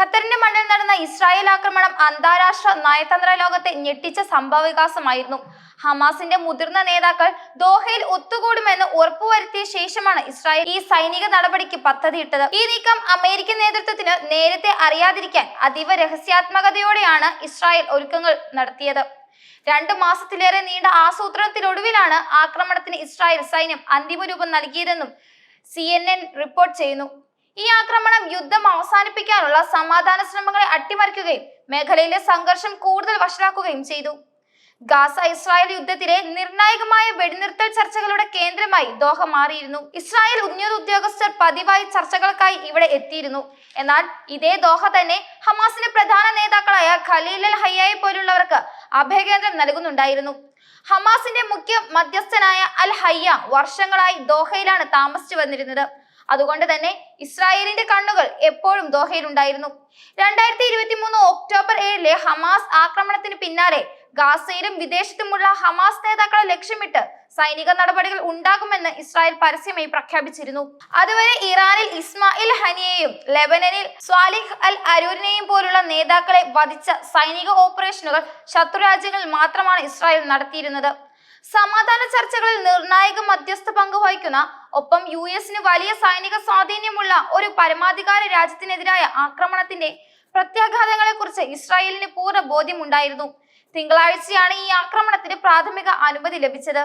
ഖത്തറിന്റെ മണ്ണിൽ നടന്ന ഇസ്രായേൽ ആക്രമണം അന്താരാഷ്ട്ര നയതന്ത്ര ലോകത്തെ ഞെട്ടിച്ച സംഭവവികാസമായിരുന്നു. ഹമാസിന്റെ മുതിർന്ന നേതാക്കൾ ദോഹയിൽ ഒത്തുകൂടുമെന്ന് ഉറപ്പുവരുത്തിയ ശേഷമാണ് ഇസ്രായേൽ ഈ സൈനിക നടപടിക്ക് പദ്ധതിയിട്ടത്. ഈ നീക്കം അമേരിക്കൻ നേതൃത്വത്തിന് നേരത്തെ അറിയാതിരിക്കാൻ അതീവ രഹസ്യാത്മകതയോടെയാണ് ഇസ്രായേൽ ഒരുക്കങ്ങൾ നടത്തിയത്. 2 മാസത്തിലേറെ നീണ്ട ആസൂത്രണത്തിനൊടുവിലാണ് ആക്രമണത്തിന് ഇസ്രായേൽ സൈന്യം അന്തിമ രൂപം നൽകിയതെന്നും CNN റിപ്പോർട്ട് ചെയ്യുന്നു. ഈ ആക്രമണം യുദ്ധം അവസാനിപ്പിക്കാനുള്ള സമാധാന ശ്രമങ്ങളെ അട്ടിമറിക്കുകയും മേഖലയിലെ സംഘർഷം കൂടുതൽ വഷളാക്കുകയും ചെയ്തു. ഗാസ ഇസ്രായേൽ യുദ്ധത്തിലെ നിർണായകമായ വെടിനിർത്തൽ ചർച്ചകളുടെ കേന്ദ്രമായി ദോഹ മാറിയിരുന്നു. ഇസ്രായേൽ ഉന്നത ഉദ്യോഗസ്ഥർ പതിവായി ചർച്ചകൾക്കായി ഇവിടെ എത്തിയിരുന്നു. എന്നാൽ ഇതേ ദോഹ തന്നെ ഹമാസിന്റെ പ്രധാന നേതാക്കളായ ഖലീൽ അൽ ഹയ്യയെ പോലുള്ളവർക്ക് അഭയകേന്ദ്രം നൽകുന്നുണ്ടായിരുന്നു. ഹമാസിന്റെ മുഖ്യ മധ്യസ്ഥനായ അൽ ഹയ്യ വർഷങ്ങളായി ദോഹയിലാണ് താമസിച്ചു വന്നിരുന്നത്. അതുകൊണ്ട് തന്നെ ഇസ്രായേലിന്റെ കണ്ണുകൾ എപ്പോഴും ദോഹയിലുണ്ടായിരുന്നു. 2023 ഒക്ടോബർ 7 ഹമാസ് ആക്രമണത്തിന് പിന്നാലെ ഗാസയിലും വിദേശത്തുമുള്ള ഹമാസ് നേതാക്കളെ ലക്ഷ്യമിട്ട് സൈനിക നടപടികൾ ഉണ്ടാകുമെന്ന് ഇസ്രായേൽ പരസ്യമായി പ്രഖ്യാപിച്ചിരുന്നു. അതുവരെ ഇറാനിൽ ഇസ്മായിൽ ഹനിയെയും ലെബനനിൽ സ്വാലിഹ് അൽ അരൂരിനെയും പോലുള്ള നേതാക്കളെ വധിച്ച സൈനിക ഓപ്പറേഷനുകൾ ശത്രുരാജ്യങ്ങളിൽ മാത്രമാണ് ഇസ്രായേൽ നടത്തിയിരുന്നത്. സമാധാന ചർച്ചകളിൽ നിർണായക മധ്യസ്ഥ പങ്ക് വഹിക്കുന്ന ഒപ്പം US-ന് വലിയ സൈനിക സ്വാധീനമുള്ള ഒരു പരമാധികാര രാജ്യത്തിനെതിരായ ആക്രമണത്തിന്റെ പ്രത്യാഘാതങ്ങളെ കുറിച്ച് ഇസ്രായേലിന് പൂർണ്ണ ബോധ്യമുണ്ടായിരുന്നു. തിങ്കളാഴ്ചയാണ് ഈ ആക്രമണത്തിന് പ്രാഥമിക അനുമതി ലഭിച്ചത്.